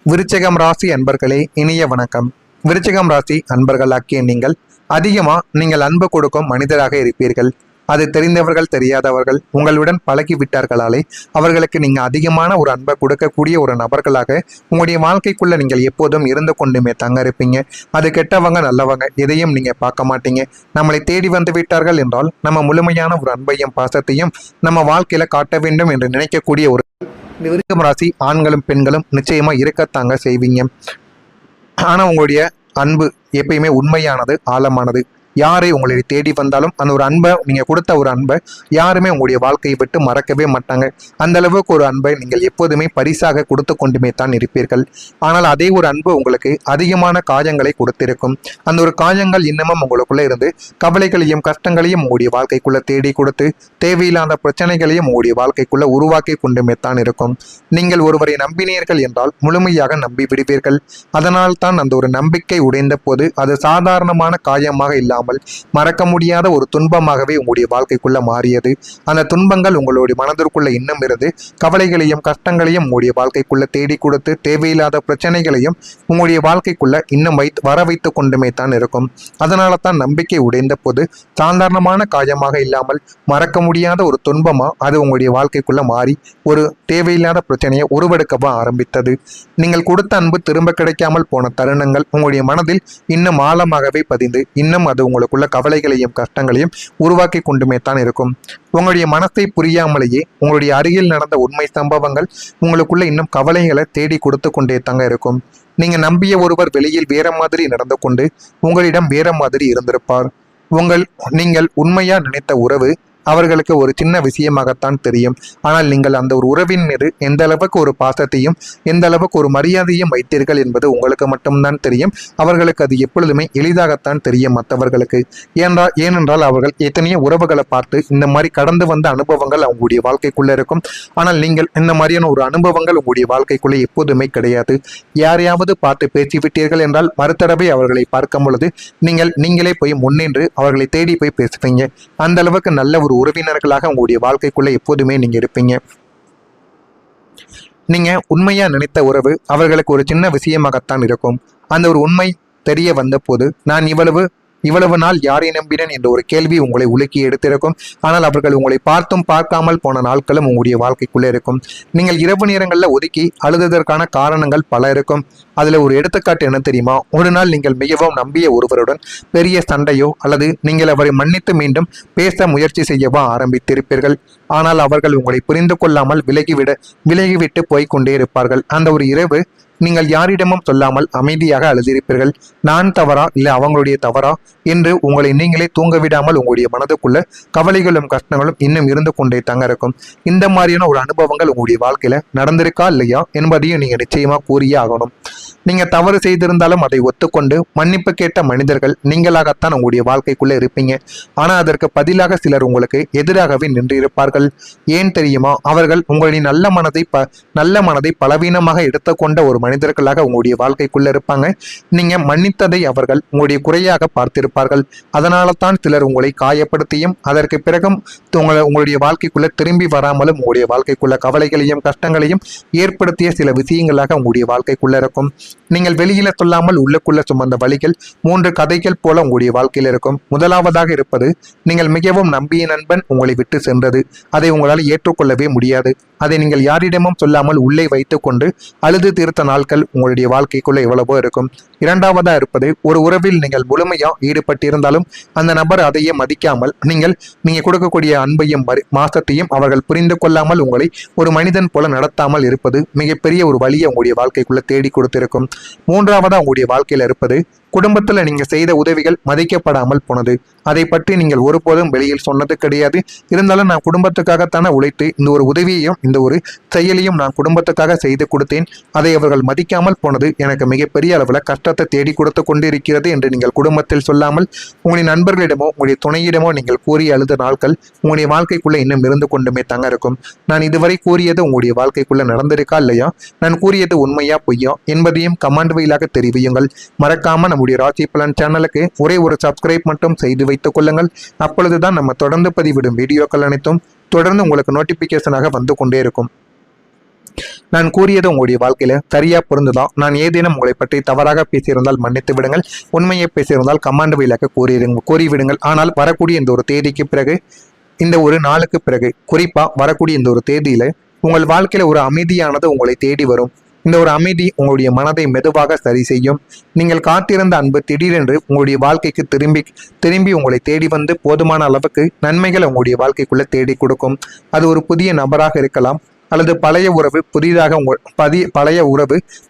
விருச்சிகம் ராசி அன்பர்களே, இனிய வணக்கம். விருச்சிகம் ராசி அன்பர்களாக்கிய நீங்கள் அன்பு கொடுக்கும் மனிதராக இருப்பீர்கள். அது தெரிந்தவர்கள் தெரியாதவர்கள் உங்களுடன் பழகிவிட்டார்களாலே அவர்களுக்கு நீங்க அதிகமான ஒரு அன்பை கொடுக்கக்கூடிய ஒரு நபர்களாக உங்களுடைய வாழ்க்கைக்குள்ள நீங்கள் எப்போதும் இருந்து கொண்டுமே தங்க இருப்பீங்க. அது கெட்டவங்க நல்லவங்க எதையும் நீங்க பார்க்க மாட்டீங்க. நம்மளை தேடி வந்து விட்டார்கள் என்றால் நம்ம முழுமையான ஒரு அன்பையும் பாசத்தையும் நம்ம வாழ்க்கையில காட்ட வேண்டும் என்று நினைக்கக்கூடிய ஒரு விருச்சிகம் ராசி ஆண்களும் பெண்களும் நிச்சயமா இருக்கத்தாங்க செய்வீங்க. ஆனா உங்களுடைய அன்பு எப்பயுமே உண்மையானது, ஆழமானது. யாரை உங்களை தேடி வந்தாலும் அந்த ஒரு அன்பை நீங்க கொடுத்த ஒரு அன்பை யாருமே உங்களுடைய வாழ்க்கையை விட்டு மறக்கவே மாட்டாங்க. அந்த அளவுக்கு ஒரு அன்பை நீங்கள் எப்போதுமே பரிசாக கொடுத்து கொண்டுமே தான் இருப்பீர்கள். ஆனால் அதே ஒரு அன்பு உங்களுக்கு அதிகமான காயங்களை கொடுத்திருக்கும். அந்த ஒரு காயங்கள் இன்னமும் உங்களுக்குள்ள இருந்து கவலைகளையும் கஷ்டங்களையும் உங்களுடைய வாழ்க்கைக்குள்ள தேடி கொடுத்து தேவையில்லாத பிரச்சனைகளையும் உங்களுடைய வாழ்க்கைக்குள்ள உருவாக்கி கொண்டுமே தான் இருக்கும். நீங்கள் ஒருவரை நம்பினீர்கள் என்றால் முழுமையாக நம்பி விடுவீர்கள். அதனால் தான் அந்த ஒரு நம்பிக்கை உடைந்த போது அது சாதாரணமான காயமாக இல்லாமல் மறக்க முடியாத ஒரு துன்பமாகவே உங்களுடைய வாழ்க்கைக்குள்ள மாறியது. அந்த துன்பங்கள் உங்களுடைய மனதிற்குள்ள இன்னும் இருந்து கவலைகளையும் கஷ்டங்களையும் உங்களுடைய வாழ்க்கைக்குள்ள தேடி கொடுத்து தேவையில்லாத பிரச்சனைகளையும் உங்களுடைய வாழ்க்கைக்குள்ள இன்னும் வர வைத்து கொண்டுமே தான் இருக்கும். அதனால தான் நம்பிக்கை உடைந்த போது சாதாரணமான காயமாக இல்லாமல் மறக்க முடியாத ஒரு துன்பமா அது உங்களுடைய வாழ்க்கைக்குள்ள மாறி ஒரு தேவையில்லாத பிரச்சனையை உருவெடுக்கவா ஆரம்பித்தது. நீங்கள் கொடுத்த அன்பு திரும்ப கிடைக்காமல் போன தருணங்கள் உங்களுடைய மனதில் இன்னும் ஆழமாகவே பதிந்து இன்னும் அது உங்களுக்குள்ள கவலைகளையும் கஷ்டங்களையும் உருவாக்கி கொண்டுமே தான் இருக்கும். உங்களுடைய மனசை புரியாமலேயே உங்களுடைய அருகில் நடந்த உண்மை சம்பவங்கள் உங்களுக்குள்ள இன்னும் கவலைகளை தேடி கொடுத்து கொண்டே தாங்க இருக்கும். நீங்க நம்பிய ஒருவர் வெளியில் வேற மாதிரி நடந்து கொண்டு உங்களிடம் வேற மாதிரி இருந்திருப்பார். நீங்கள் உண்மையா நினைத்த உறவு அவர்களுக்கு ஒரு சின்ன விஷயமாகத்தான் தெரியும். ஆனால் நீங்கள் அந்த ஒரு உறவின் மீது எந்த அளவுக்கு ஒரு பாசத்தையும் எந்த அளவுக்கு ஒரு மரியாதையும் வைத்தீர்கள் என்பது உங்களுக்கு மட்டும்தான் தெரியும். அவர்களுக்கு அது எப்பொழுதுமே எளிதாகத்தான் தெரியும் மற்றவர்களுக்கு. ஏனென்றால் அவர்கள் எத்தனையோ உறவுகளை பார்த்து இந்த மாதிரி கடந்து வந்த அனுபவங்கள் அவங்களுடைய வாழ்க்கைக்குள்ள இருக்கும். ஆனால் நீங்கள் இந்த மாதிரியான ஒரு அனுபவங்கள் உங்களுடைய வாழ்க்கைக்குள்ளே எப்போதுமே கிடையாது. யாரையாவது பார்த்து பேசிவிட்டீர்கள் என்றால் மறுதடவை அவர்களை பார்க்கும் பொழுது நீங்களே போய் முன்னின்று அவர்களை தேடி போய் பேசுவீங்க. அந்த அளவுக்கு நல்ல ஒரு உறவினர்களாக உங்களுடைய வாழ்க்கைக்குள்ள எப்போதுமே நீங்க இருப்பீங்க. நீங்க உண்மையா நினைத்த உறவு அவர்களுக்கு ஒரு சின்ன விஷயமாகத்தான் இருக்கும். அந்த ஒரு உண்மை தெரிய வந்த போது நான் இவ்வளவு நாள் யாரை நம்பினேன் என்ற ஒரு கேள்வி உங்களை உலுக்கி எடுத்திருக்கும். ஆனால் அவர்கள் உங்களை பார்த்தும் பார்க்காமல் போன நாட்களும் உங்களுடைய வாழ்க்கைக்குள்ளே இருக்கும். நீங்கள் இரவு நேரங்களில் ஒதுக்கி அழுததற்கான காரணங்கள் பல இருக்கும். அதுல ஒரு எடுத்துக்காட்டு என்ன தெரியுமா? ஒரு நாள் நீங்கள் மிகவும் நம்பிய ஒருவருடன் பெரிய சண்டையோ அல்லது நீங்கள் அவரை மன்னித்து மீண்டும் பேச முயற்சி செய்யவோ ஆரம்பித்திருப்பீர்கள். ஆனால் அவர்கள் உங்களை புரிந்து கொள்ளாமல் விலகிவிட்டு போய்கொண்டே இருப்பார்கள். அந்த ஒரு இரவு நீங்கள் யாரிடமும் சொல்லாமல் அமைதியாக அழுதிருப்பீர்கள். நான் தவறா இல்லை அவங்களுடைய தவறா என்று உங்களை நீங்களே தூங்க விடாமல் உங்களுடைய மனதுக்குள்ள கவலைகளும் கஷ்டங்களும் இன்னும் இருந்து கொண்டே தாங்க இருக்கும். இந்த மாதிரியான ஒரு அனுபவங்கள் உங்களுடைய வாழ்க்கையில நடந்திருக்கா இல்லையா என்பதையும் நீங்க நிச்சயமா கூறியே ஆகணும். நீங்க தவறு செய்திருந்தாலும் அதை ஒத்துக்கொண்டு மன்னிப்பு கேட்ட மனிதர்கள் நீங்களாகத்தான் உங்களுடைய வாழ்க்கைக்குள்ள இருப்பீங்க. ஆனா அதற்கு பதிலாக சிலர் உங்களுக்கு எதிராகவே நின்று இருப்பார்கள். ஏன் தெரியுமா? அவர்கள் உங்களுடைய நல்ல மனதை பலவீனமாக எடுத்துக்கொண்ட ஒரு மனிதர்களாக உங்களுடைய வாழ்க்கைக்குள்ள இருப்பாங்க. நீங்க மன்னித்ததை அவர்கள் உங்களுடைய குறையாக பார்த்திருப்பார்கள். அதனால தான் சிலர் உங்களை காயப்படுத்தியும் அதற்கு பிறகும் உங்களுடைய வாழ்க்கைக்குள்ள திரும்பி வராமலும் உங்களுடைய வாழ்க்கைக்குள்ள கவலைகளையும் கஷ்டங்களையும் ஏற்படுத்திய சில விஷயங்களாக உங்களுடைய வாழ்க்கைக்குள்ள இருக்கும். நீங்கள் வெளியில சொல்லாமல் உள்ளுக்குள்ள சுமந்த வழிகள் 3 கதைகள் போல உங்களுடைய வாழ்க்கையில் இருக்கும். முதலாவதாக இருப்பது, நீங்கள் மிகவும் நம்பிய நண்பன் உங்களை விட்டு சென்றது. அதை உங்களால் ஏற்றுக்கொள்ளவே முடியாது. அதை நீங்கள் யாரிடமும் சொல்லாமல் உள்ளே வைத்துக் கொண்டு அழுது தீர்த்த நாட்கள் உங்களுடைய வாழ்க்கைக்குள்ள எவ்வளவோ இருக்கும். இரண்டாவதா இருப்பது, ஒரு உறவில் நீங்கள் முழுமையா ஈடுபட்டிருந்தாலும் அந்த நபர் அதையே மதிக்காமல் நீங்க கொடுக்கக்கூடிய அன்பையும் மாசத்தையும் அவர்கள் புரிந்து கொள்ளாமல் உங்களை ஒரு மனிதன் போல நடத்தாமல் இருப்பது மிகப்பெரிய ஒரு வழியை உங்களுடைய வாழ்க்கைக்குள்ள தேடி கொடுத்திருக்கும். மூன்றாவதா உங்களுடைய வாழ்க்கையில இருப்பது, குடும்பத்துல நீங்க செய்த உதவிகள் மதிக்கப்படாமல் போனது. அதை பற்றி நீங்கள் ஒருபோதும் வெளியில் சொன்னது கிடையாது. இருந்தாலும் நான் குடும்பத்துக்காகத்தானே உழைத்து இந்த ஒரு உதவியையும் இந்த ஒரு செயலையும் நான் குடும்பத்துக்காக செய்து கொடுத்தேன். அதை அவர்கள் மதிக்காமல் போனது எனக்கு மிகப்பெரிய அளவில் கஷ்டத்தை தேடி கொடுத்து கொண்டிருக்கிறது என்று நீங்கள் குடும்பத்தில் சொல்லாமல் உங்களுடைய நண்பர்களிடமோ உங்களுடைய துணையிடமோ நீங்கள் கூறி அழுத நாட்கள் உங்களுடைய வாழ்க்கைக்குள்ள இன்னும் இருந்து கொண்டுமே தங்க இருக்கும். நான் இதுவரை கூறியது உங்களுடைய வாழ்க்கைக்குள்ள நடந்திருக்கா இல்லையா? நான் கூறியது உண்மையா பொய்யா என்பதையும் கமெண்ட் வாயிலாக தெரிவியுங்கள். மறக்காம நம்முடைய ராசி பலன் சேனலுக்கு ஒரே ஒரு சப்ஸ்கிரைப் மட்டும் செய்து வைத்துக் கொள்ளுங்கள். அப்பொழுதுதான் நம்ம தொடர்ந்து பதிவிடும் வீடியோக்கள் அனைத்தும் தொடர்ந்து உங்களுக்கு நோட்டிபிகேஷனாக வந்து கொண்டே இருக்கும். நான் கூறியது உங்களுடைய வாழ்க்கையில சரியா பொருந்துதா? நான் ஏதேனும் உங்களை பற்றி தவறாக பேசியிருந்தால் மன்னித்து விடுங்கள். உண்மையை பேசியிருந்தால் கமாண்ட் வழியாக கூறிவிடுங்கள். ஆனால் வரக்கூடிய இந்த ஒரு தேதிக்கு பிறகு, இந்த ஒரு நாளுக்கு பிறகு, குறிப்பா வரக்கூடிய இந்த ஒரு தேதியில உங்கள் வாழ்க்கையில ஒரு அமைதியானது உங்களை தேடி வரும். இந்த ஒரு அமைதி உங்களுடைய மனதை மெதுவாக சரி செய்யும். நீங்கள் காத்திருந்த அன்பு திடீரென்று உங்களுடைய வாழ்க்கைக்கு திரும்பி உங்களை தேடி வந்து போதுமான அளவுக்கு நன்மைகளை உங்களுடைய வாழ்க்கைக்குள்ள தேடி கொடுக்கும். அது ஒரு புதிய நபராக இருக்கலாம், அல்லது பழைய உறவு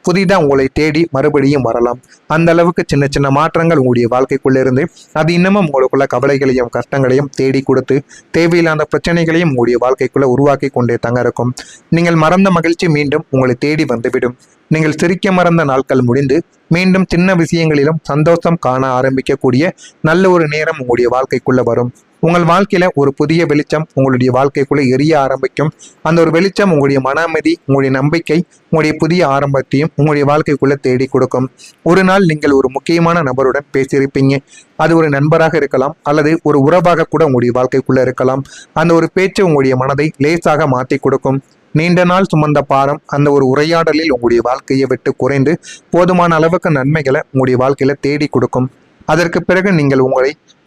புதிதாக உங்களை தேடி மறுபடியும் வரலாம். அந்த அளவுக்கு சின்ன சின்ன மாற்றங்கள் உங்களுடைய வாழ்க்கைக்குள்ள இருந்து அது இன்னமும் உங்களுக்குள்ள கவலைகளையும் கஷ்டங்களையும் தேடி கொடுத்து தேவையில்லாத பிரச்சனைகளையும் உங்களுடைய வாழ்க்கைக்குள்ள உருவாக்கி கொண்டே தங்க இருக்கும். நீங்கள் மறந்த மகிழ்ச்சி மீண்டும் உங்களை தேடி வந்துவிடும். நீங்கள் சிரிக்க மறந்த நாட்கள் முடிந்து மீண்டும் சின்ன விஷயங்களிலும் சந்தோஷம் காண ஆரம்பிக்கக்கூடிய நல்ல ஒரு நேரம் உங்களுடைய வாழ்க்கைக்குள்ள வரும். உங்கள் வாழ்க்கையில ஒரு புதிய வெளிச்சம் உங்களுடைய வாழ்க்கைக்குள்ள எரிய ஆரம்பிக்கும். அந்த ஒரு வெளிச்சம் உங்களுடைய மன அமைதி, உங்களுடைய நம்பிக்கை, உங்களுடைய புதிய ஆரம்பத்தையும் உங்களுடைய வாழ்க்கைக்குள்ள தேடி கொடுக்கும். ஒரு நாள் நீங்கள் ஒரு முக்கியமான நபருடன் பேசியிருப்பீங்க. அது ஒரு நண்பராக இருக்கலாம், அல்லது ஒரு உறவாக கூட உங்களுடைய வாழ்க்கைக்குள்ள இருக்கலாம். அந்த ஒரு பேச்சு உங்களுடைய மனதை லேசாக மாற்றி கொடுக்கும். நீண்ட நாள் சுமந்த பாரம் அந்த ஒரு உரையாடலில் உங்களுடைய வாழ்க்கையை விட்டு குறைந்து போதுமான அளவுக்கு நன்மைகளை உங்களுடைய வாழ்க்கையில தேடி கொடுக்கும். அதற்கு பிறகு நீங்கள்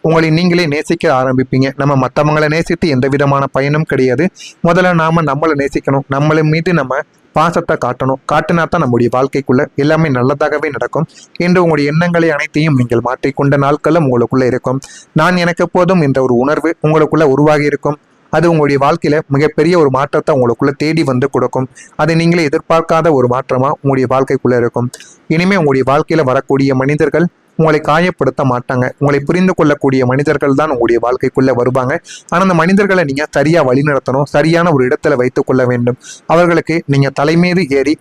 உங்களை நீங்களே நேசிக்க ஆரம்பிப்பீங்க. நம்ம மற்றவங்களை நேசித்து எந்த விதமான பயனும் கிடையாது. முதல்ல நம்மளை நேசிக்கணும். நம்மளை மீது நம்ம பாசத்தை காட்டினா தான் நம்முடைய வாழ்க்கைக்குள்ள எல்லாமே நல்லதாகவே நடக்கும் என்று உங்களுடைய எண்ணங்களை அனைத்தையும் நீங்கள் மாற்றிக்கொண்ட நாட்களும் உங்களுக்குள்ள இருக்கும். நான் எனக்கு போதும் என்ற ஒரு உணர்வு உங்களுக்குள்ள உருவாகி இருக்கும். அது உங்களுடைய வாழ்க்கையில மிகப்பெரிய ஒரு மாற்றத்தை உங்களுக்குள்ள தேடி வந்து கொடுக்கும். அதை நீங்களே எதிர்பார்க்காத ஒரு மாற்றமா உங்களுடைய வாழ்க்கைக்குள்ள இருக்கும். இனிமே உங்களுடைய வாழ்க்கையில வரக்கூடிய மனிதர்கள் உங்களை காயப்படுத்த மாட்டாங்க. உங்களை புரிந்து கொள்ளக்கூடிய மனிதர்கள் தான் உங்களுடைய வாழ்க்கைக்குள்ள வருவாங்க. ஆனால் அந்த மனிதர்களை நீங்க சரியா வழிநடத்தணும். சரியான ஒரு இடத்துல வைத்துக் கொள்ள வேண்டும். அவர்களுக்கு நீங்க தலைமீது ஏறி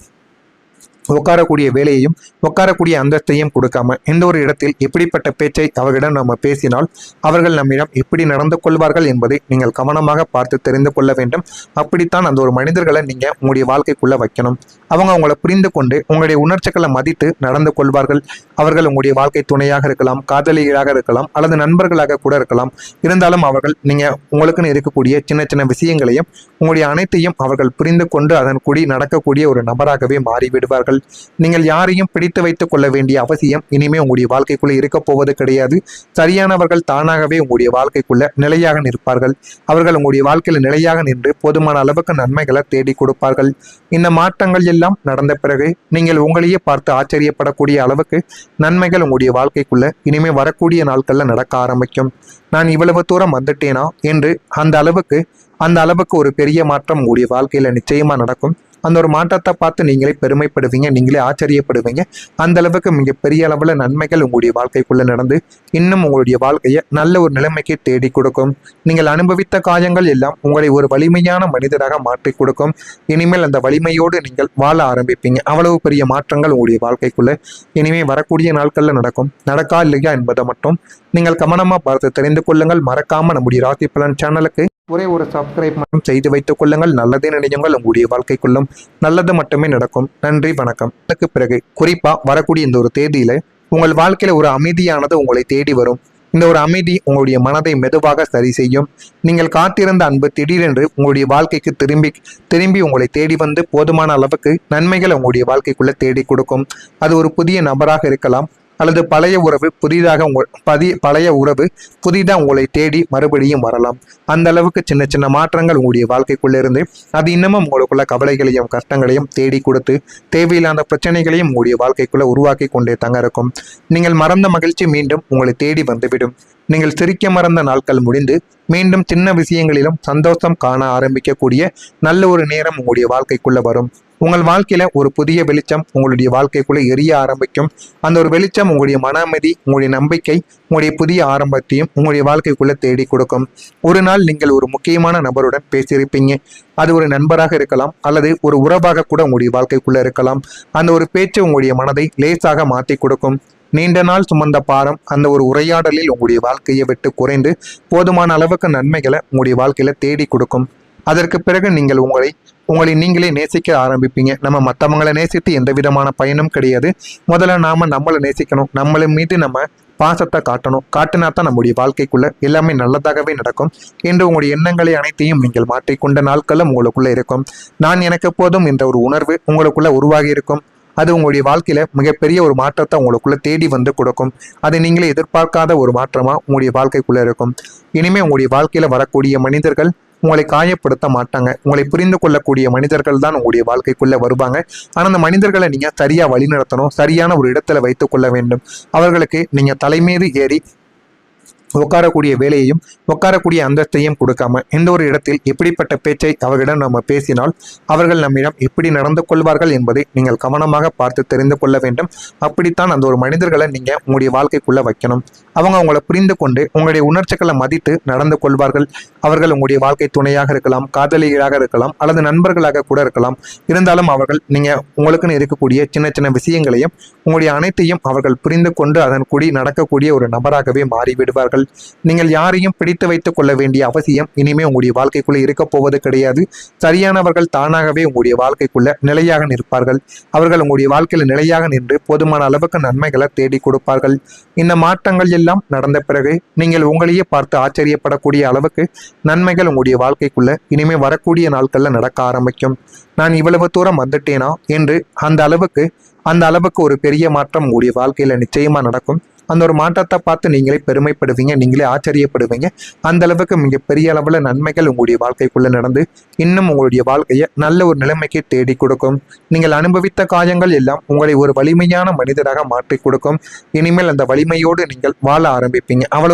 உட்காரக்கூடிய வேலையையும் உட்காரக்கூடிய அந்தஸ்தையும் கொடுக்காம எந்த ஒரு இடத்தில் எப்படிப்பட்ட பேச்சை அவர்களிடம் நம்ம பேசினால் அவர்கள் நம்மிடம் எப்படி நடந்து கொள்வார்கள் என்பதை நீங்கள் கவனமாக பார்த்து தெரிந்து கொள்ள வேண்டும். அப்படித்தான் அந்த ஒரு மனிதர்களை நீங்க உங்களுடைய வாழ்க்கைக்குள்ள வைக்கணும். அவங்க உங்களை புரிந்து கொண்டு உங்களுடைய உணர்ச்சிகளை மதித்து நடந்து கொள்வார்கள். அவர்கள் உங்களுடைய வாழ்க்கை துணையாக இருக்கலாம், காதலிகளாக இருக்கலாம், அல்லது நண்பர்களாக கூட இருக்கலாம். இருந்தாலும் அவர்கள் உங்களுக்குன்னு இருக்கக்கூடிய சின்ன சின்ன விஷயங்களையும் உங்களுடைய அனைத்தையும் அவர்கள் புரிந்து கொண்டு அதன் கூடி நடக்கக்கூடிய ஒரு நபராகவே மாறிவிடுவார்கள். நீங்கள் யாரையும் பிடித்து வைத்துக் கொள்ள வேண்டிய அவசியம் இனிமே உங்களுடைய வாழ்க்கைக்குள்ள இருக்க போவது கிடையாது. சரியானவர்கள் தானாகவே உங்களுடைய வாழ்க்கைக்குள்ள நிலையாக நிற்பார்கள். அவர்கள் உங்களுடைய வாழ்க்கையில நிலையாக நின்று போதுமான அளவுக்கு நன்மைகளை தேடி கொடுப்பார்கள். இந்த மாற்றங்கள் எல்லாம் நடந்த பிறகு நீங்கள் உங்களையே பார்த்து ஆச்சரியப்படக்கூடிய அளவுக்கு நன்மைகள் உங்களுடைய வாழ்க்கைக்குள்ள இனிமே வரக்கூடிய நாட்கள்ல நடக்க ஆரம்பிக்கும். நான் இவ்வளவு தூரம் வந்துட்டேனா என்று அந்த அளவுக்கு ஒரு பெரிய மாற்றம் உங்களுடைய வாழ்க்கையில நிச்சயமா நடக்கும். அந்த ஒரு மாற்றத்தை பார்த்து நீங்களே பெருமைப்படுவீங்க, நீங்களே ஆச்சரியப்படுவீங்க. அந்த அளவுக்கு மிக பெரிய அளவில் நன்மைகள் உங்களுடைய வாழ்க்கைக்குள்ள நடந்து இன்னும் உங்களுடைய வாழ்க்கையை நல்ல ஒரு நிலைமைக்கு தேடி கொடுக்கும். நீங்கள் அனுபவித்த காயங்கள் எல்லாம் உங்களை ஒரு வலிமையான மனிதராக மாற்றி கொடுக்கும். இனிமேல் அந்த வலிமையோடு நீங்கள் வாழ ஆரம்பிப்பீங்க. அவ்வளவு பெரிய மாற்றங்கள் உங்களுடைய வாழ்க்கைக்குள்ள இனிமேல் வரக்கூடிய நாட்கள்ல நடக்கா இல்லையா என்பதை மட்டும் நீங்கள் கவனமா பார்த்து தெரிந்து கொள்ளுங்கள். மறக்காம நம்முடைய ராசி பலன் சேனலுக்கு ஒரே ஒரு சப்ஸ்கிரைப் மட்டும் செய்து வைத்துக் கொள்ளுங்கள். நல்லதே நினையுங்கள். உங்களுடைய வாழ்க்கைக்குள்ளும் நல்லது மட்டுமே நடக்கும். நன்றி, வணக்கம். அதுக்கு பிறகு குறிப்பா வரக்கூடிய இந்த ஒரு தேதியில உங்கள் வாழ்க்கையில ஒரு அமைதியானது உங்களை தேடி வரும். இந்த ஒரு அமைதி உங்களுடைய மனதை மெதுவாக சரி செய்யும். நீங்கள் காத்திருந்த அன்பு திடீரென்று உங்களுடைய வாழ்க்கைக்கு திரும்பி உங்களை தேடி வந்து போதுமான அளவுக்கு நன்மைகளை உங்களுடைய வாழ்க்கைக்குள்ள தேடி கொடுக்கும். அது ஒரு புதிய நபராக இருக்கலாம், அல்லது பழைய உறவு புதிதாக உங்களை தேடி மறுபடியும் வரலாம். அந்த அளவுக்கு சின்ன சின்ன மாற்றங்கள் உங்களுடைய வாழ்க்கைக்குள்ள இருந்து அது இன்னமும் உங்களுக்குள்ள கவலைகளையும் கஷ்டங்களையும் தேடி கொடுத்து தேவையில்லாத பிரச்சனைகளையும் உங்களுடைய வாழ்க்கைக்குள்ள உருவாக்கி கொண்டே தங்க இருக்கும். நீங்கள் மறந்த மகிழ்ச்சி மீண்டும் உங்களை தேடி வந்துவிடும். நீங்கள் சிரிக்க மறந்த நாட்கள் முடிந்து மீண்டும் சின்ன விஷயங்களிலும் சந்தோஷம் காண ஆரம்பிக்கக்கூடிய நல்ல ஒரு நேரம் உங்களுடைய வாழ்க்கைக்குள்ள வரும். உங்கள் வாழ்க்கையில ஒரு புதிய வெளிச்சம் உங்களுடைய வாழ்க்கைக்குள்ள எரிய ஆரம்பிக்கும். அந்த ஒரு வெளிச்சம் உங்களுடைய மன அமைதி, உங்களுடைய நம்பிக்கை, உங்களுடைய புதிய ஆரம்பத்தையும் உங்களுடைய வாழ்க்கைக்குள்ள தேடி கொடுக்கும். ஒரு நாள் நீங்கள் ஒரு முக்கியமான நபருடன் பேசியிருப்பீங்க. அது ஒரு நண்பராக இருக்கலாம், அல்லது ஒரு உறவாக கூட உங்களுடைய வாழ்க்கைக்குள்ள இருக்கலாம். அந்த ஒரு பேச்சு உங்களுடைய மனதை லேசாக மாற்றி கொடுக்கும். நீண்ட நாள் சுமந்த பாரம் அந்த ஒரு உரையாடலில் உங்களுடைய வாழ்க்கையை விட்டு குறைந்து போதுமான அளவுக்கு நன்மைகளை உங்களுடைய வாழ்க்கையில தேடி கொடுக்கும். அதற்கு பிறகு நீங்கள் உங்களை நீங்களே நேசிக்க ஆரம்பிப்பீங்க. நம்ம மற்றவங்களை நேசித்து எந்த விதமான பயனும் கிடையாது. முதல்ல நம்மளை நேசிக்கணும். நம்மளை மீது நம்ம பாசத்தை காட்டணும். காட்டினா தான் நம்முடைய வாழ்க்கைக்குள்ள எல்லாமே நல்லதாகவே நடக்கும் என்று உங்களுடைய எண்ணங்களை அனைத்தையும் நீங்கள் மாற்றிக்கொண்ட நாட்களும் உங்களுக்குள்ள இருக்கும். நான் எனக்கு போதும் என்ற ஒரு உணர்வு உங்களுக்குள்ள உருவாகி இருக்கும். அது உங்களுடைய வாழ்க்கையில மிகப்பெரிய ஒரு மாற்றத்தை உங்களுக்குள்ள தேடி வந்து கொடுக்கும். அது நீங்களே எதிர்பார்க்காத ஒரு மாற்றமா உங்களுடைய வாழ்க்கைக்குள்ள இருக்கும். இனிமே உங்களுடைய வாழ்க்கையில வரக்கூடிய மனிதர்கள் உங்களை காயப்படுத்த மாட்டாங்க. உங்களை புரிந்து கொள்ளக்கூடிய மனிதர்கள் தான் உங்களுடைய வாழ்க்கைக்குள்ள வருவாங்க. ஆனா அந்த மனிதர்களை நீங்க சரியா வழிநடத்தணும். சரியான ஒரு இடத்துல வைத்துக் கொள்ள வேண்டும். அவர்களுக்கு நீங்க தலைமீது ஏறி உட்காரக்கூடிய வேலையையும் உட்காரக்கூடிய அந்தஸ்தையும் கொடுக்காம இந்த ஒரு இடத்தில் எப்படிப்பட்ட பேச்சை அவர்களிடம் நம்ம பேசினால் அவர்கள் நம்மிடம் எப்படி நடந்து கொள்வார்கள் என்பதை நீங்கள் கவனமாக பார்த்து தெரிந்து கொள்ள வேண்டும். அப்படித்தான் அந்த ஒரு மனிதர்களை நீங்க உங்களுடைய வாழ்க்கைக்குள்ள வைக்கணும். அவங்க உங்களை புரிந்து கொண்டு உங்களுடைய உணர்ச்சிகளை மதித்து நடந்து கொள்வார்கள். அவர்கள் உங்களுடைய வாழ்க்கை துணையாக இருக்கலாம், காதலிகளாக இருக்கலாம், அல்லது நண்பர்களாக கூட இருக்கலாம். இருந்தாலும் அவர்கள் நீங்க உங்களுக்குன்னு இருக்கக்கூடிய சின்ன சின்ன விஷயங்களையும் உங்களுடைய அனைத்தையும் அவர்கள் புரிந்து கொண்டு அதன் கூடி நடக்கக்கூடிய ஒரு நபராகவே மாறிவிடுவார்கள். நீங்கள் யாரையும் பிடித்து வைத்துக் கொள்ள வேண்டிய அவசியம் இனிமே உங்களுடைய வாழ்க்கைக்குள்ள இருக்க போவது கிடையாது. சரியானவர்கள் தானாகவே உங்களுடைய வாழ்க்கைக்குள்ள நிலையாக நிற்பார்கள். அவர்கள் உங்களுடைய வாழ்க்கையில நிலையாக நின்று போதுமான அளவுக்கு நன்மைகளை தேடி கொடுப்பார்கள். இந்த மாற்றங்கள் எல்லாம் நடந்த பிறகு நீங்கள் உங்களையே பார்த்து ஆச்சரியப்படக்கூடிய அளவுக்கு நன்மைகள் உங்களுடைய வாழ்க்கைக்குள்ள இனிமே வரக்கூடிய நாட்கள்ல நடக்க ஆரம்பிக்கும். நான் இவ்வளவு தூரம் வந்துட்டேனா என்று அந்த அளவுக்கு ஒரு பெரிய மாற்றம் உங்களுடைய வாழ்க்கையில நிச்சயமா நடக்கும். அந்த ஒரு மாற்றத்தை பார்த்து நீங்களே பெருமைப்படுவீங்க, நீங்களே ஆச்சரியப்படுவீங்க. அந்த அளவுக்கு மிகப்பெரிய அளவுல நன்மைகள் உங்களுடைய வாழ்க்கைக்குள்ள நடந்து இன்னும் உங்களுடைய வாழ்க்கையை நல்ல ஒரு நிலைமைக்கு தேடி கொடுக்கும். நீங்கள் அனுபவித்த காயங்கள் எல்லாம் உங்களை ஒரு வலிமையான மனிதராக மாற்றி கொடுக்கும். இனிமேல் அந்த வலிமையோடு நீங்கள் வாழ ஆரம்பிப்பீங்க. அவ்வளவு